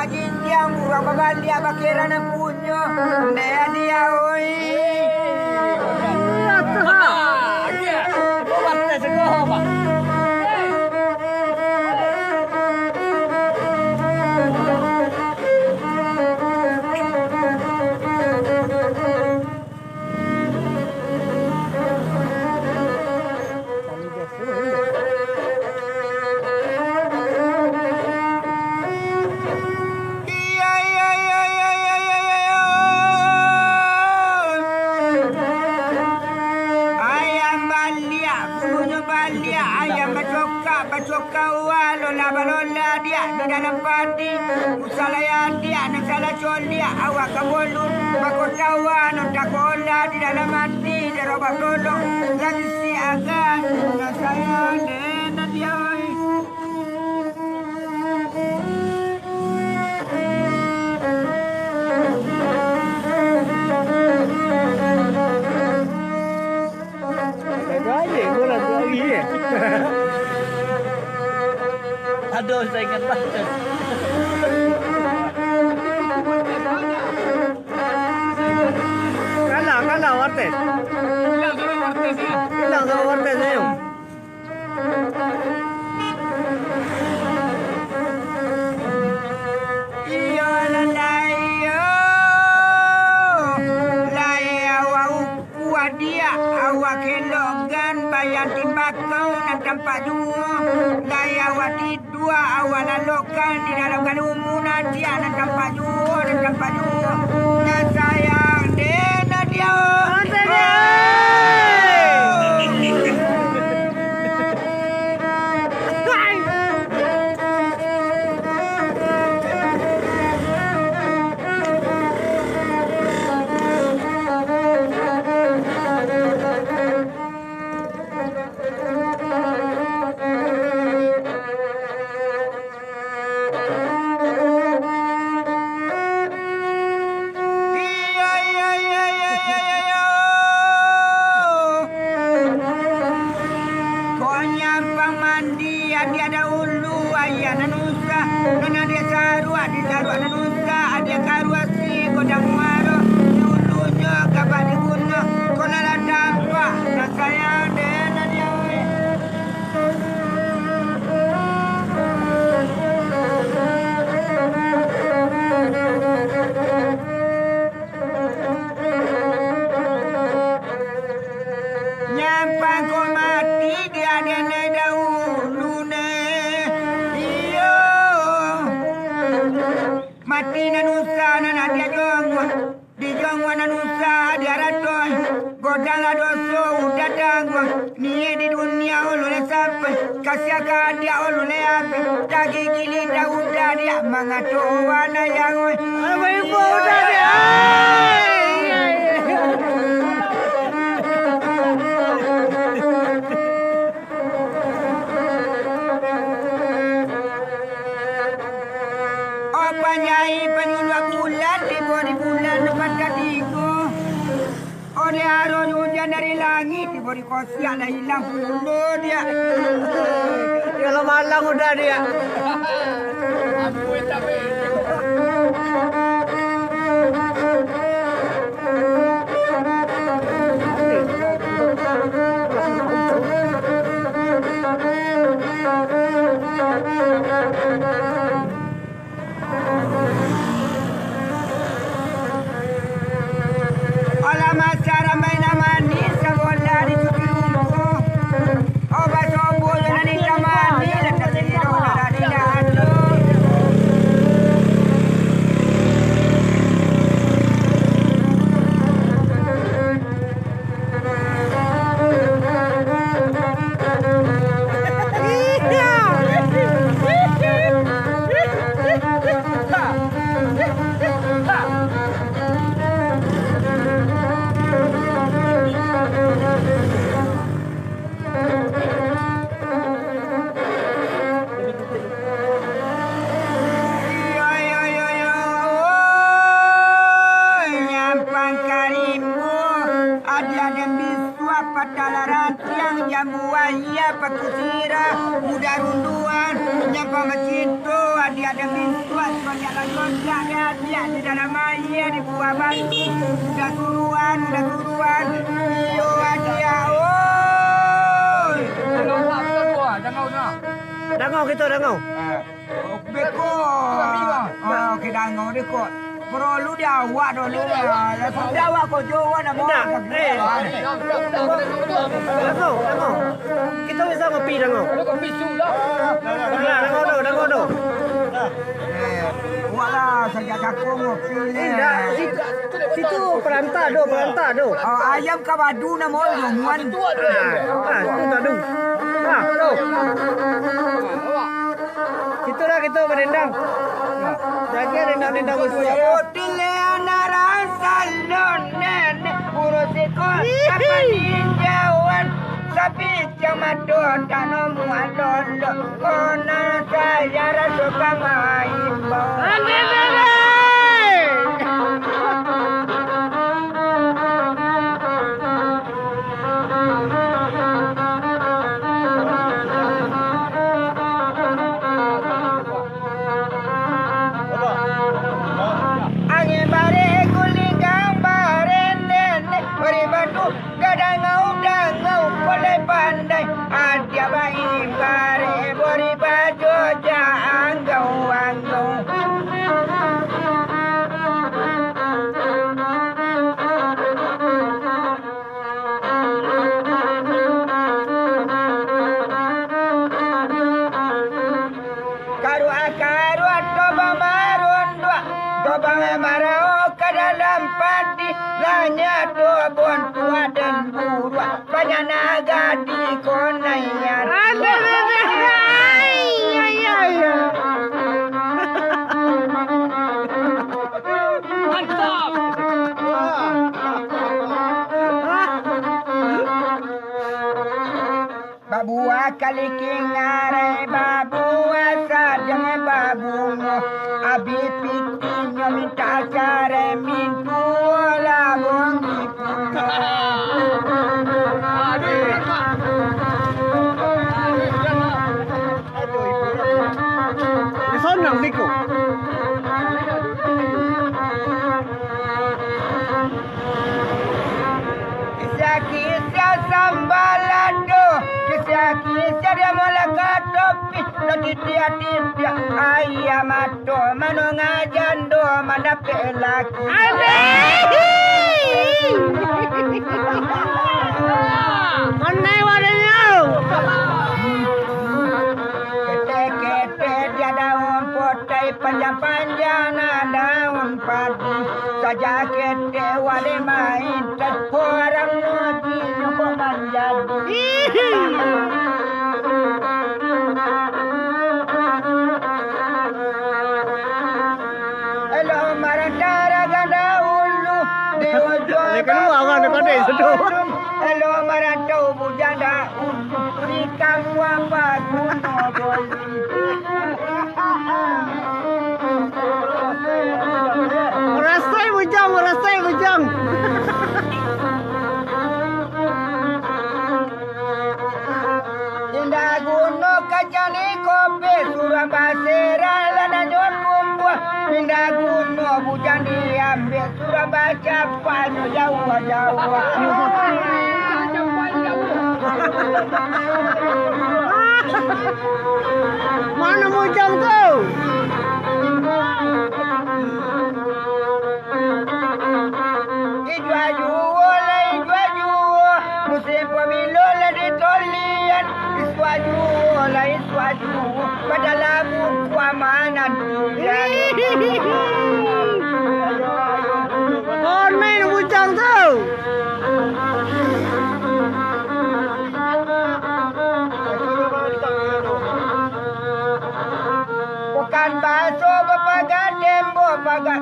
jinjang murah babalia bakira ng punyo. Naya dia oi. Balola dia di dalam padi usalayan dia nak salah col dia awak kabolun bakotawan tak kola di dalam mati deroba tolong lagi si agan nak saya dena dia Aduh, saya ingat banget. Kalah, Wartes. Hilang sama Wartes, ayo. Dia awak kelogan bayar timbakau nak tempat dua laya wati dua awal lalokan di dalam kalumunan dia nak tempat dua nak sayang dena dia mati nanusa nana dia jongwa di jongwa nanusa dia ratoy godala doso udatangwa niye di dunia olule sampai kasiaka dia olule api dagi gili dauda dia mangatowa na yangoy ibu udah dia Panyai penyuluh bulan diberi bulan depan katiku oleh arun hujan dari langit diberi kosiak dah hilang bulu dia kalau malang udah dia aku tapi pakusira muda runduan nyapa macinto dia ada mintuan, banyak loncat dia di dalam air, di buah batu. Udah turuan. Iyo dia, oi. Dangau kita dangau. Beko. Okey dangau dia kok. Perlu dia awak dulu lah. Sudah awak kau jauh nak mau. Dangau. Kita bisa ngopi dangau. Dangau tu. Walah, saja aku ngopi ni. Situ perantah tu. Ayam kabadu nama orang. Tu tadu. Tu. Situ dah kita berendang. Jaga rendang-rendang usia. Otile anaran salon nenek urusiko apa ninjauan sapi camado tanam mualondo kona saya rasuka main Babua kali kingare babua sadang babungo abi pitinyo minta care mintu la bongi Sonang biko. Kisah sambalado kisah dia molaka topi lagi dia ayam ato manonga jando manape laki Mana wadanya? Kete dia daun potai panjang daun padi saja kete wale main orang muji kok manjadi Hello marandara ganda ulu dewa Hello marandau bujanda ulu rikam wapa kuno boli Rasai bujang. Indah gunung kacani kopi Surabaya lana nyon kumbua Indah gunung hujan diambil Surabaya panyo jauh Mana bujang tu? Ijwaju musim pemilu lah ditolian Iswaju pada labu keamanan Oh, main bujang tu. Bukan baso bepagat tembo pagat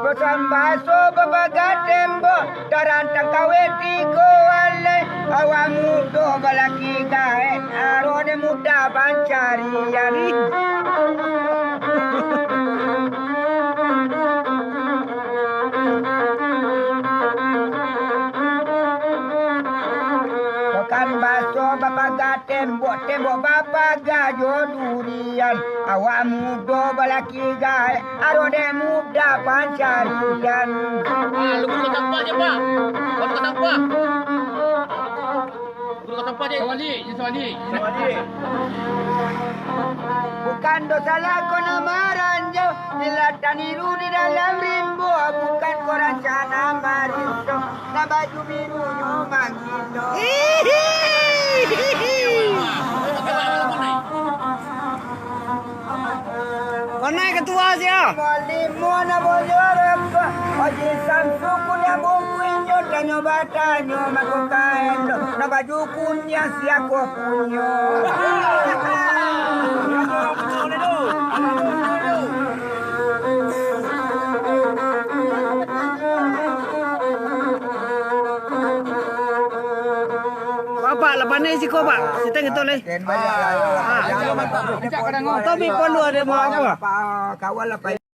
Bukan baso bepagat tembo Tarantang kaweti kualai Awang mudo balaki gaet Arode muda pancarian Bukan baso bepagat tembo Tembo bapak gajo durian Awak muda balaki gai, arode muda pancarian. Lu buka sampah je, Pak. Buka sampah. Buka sampah je. Sawali. Bukan dosa laku nama ranjau, dilatan biru di dalam rimbo. Bukan koran sana mariso, na baju biru nyomang gitu. Mana ketua sia? Malimo na bolorep, oji samsu kunya bungkuinyo tanyo batanyo makukaendo, na baju kunya siako kunyo. Bapak lepas ni si kau pak, kita gitu leh. Ken banyak lah. Tapi perlu ada mau apa? Kawan lah.